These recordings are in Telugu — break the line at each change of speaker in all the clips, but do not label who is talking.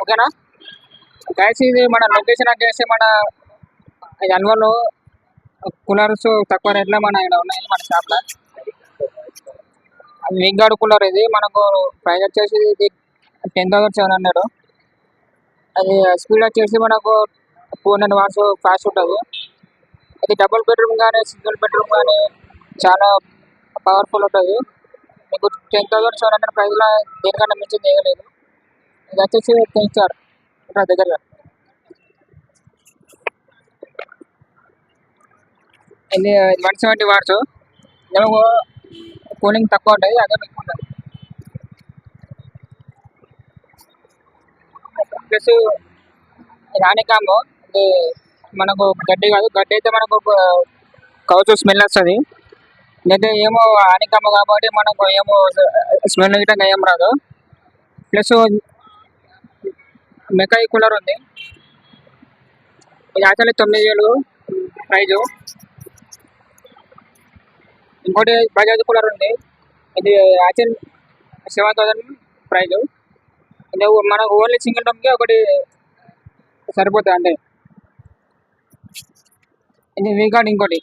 ఓకేనా గైస్, ఇది మన లొకేషన్ వచ్చేసి మన అల్వాలో కూలర్స్ తక్కువ రేట్లో మన ఇక్కడ ఉన్నాయి మన షాప్లో. అది వింగార్డ్ కూలర్. ఇది మనకు ప్రైస్ వచ్చేసి ఇది 10,700. అది స్పీడ్ వచ్చేసి మనకు 400 వాట్స్ ఫాస్ట్ ఉంటుంది. ఇది డబుల్ బెడ్రూమ్ కానీ సింగిల్ బెడ్రూమ్ కానీ చాలా పవర్ఫుల్ ఉంటుంది. మీకు 10,700 ప్రైస్లో దేనికన్నా మించి చేయలేదు. ఇది వచ్చేసి 10 స్టార్ దగ్గరగా. ఇది 170 వాట్స్. ఏమో కూలింగ్ తక్కువ ఉంటుంది, అదే ఎక్కువ ఉంటుంది. ప్లస్ రాణికాంబో, ఇది మనకు గడ్డి కాదు, గడ్డి అయితే మనకు కౌచు స్మెల్ వస్తుంది. ఇదైతే ఏమో హానికాంబో కాబట్టి మనకు ఏమో స్మెల్ గిట్టంగా ఏం రాదు. ప్లస్ మెకాయి కూలర్ ఉంది. ఇది యాక్చువల్లీ 9,000 ప్రైజు. ఇంకోటి బజాజ్ కూలర్ ఉంది. ఇది యాక్చువల్ 7,000 ప్రైజు. ఇది మనకు ఓన్లీ సింగిల్ రూమ్కి ఒకటి సరిపోతుంది. అంటే ఇది వీగార్డ్ ఇంకోటి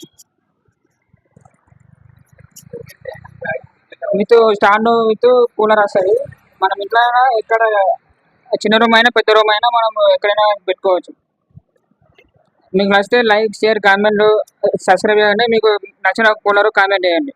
విత్ స్టాండ్ విత్ కూలర్ వస్తుంది. మనం ఇంట్లో ఎక్కడ చిన్న రూమ్ అయినా పెద్ద రూమ్ అయినా మనం ఎక్కడైనా పెట్టుకోవచ్చు. మీకు నచ్చితే లైక్, షేర్, కామెంట్, సబ్స్క్రైబ్ చేయండి. మీకు నచ్చిన కూలర్ కామెంట్ చేయండి.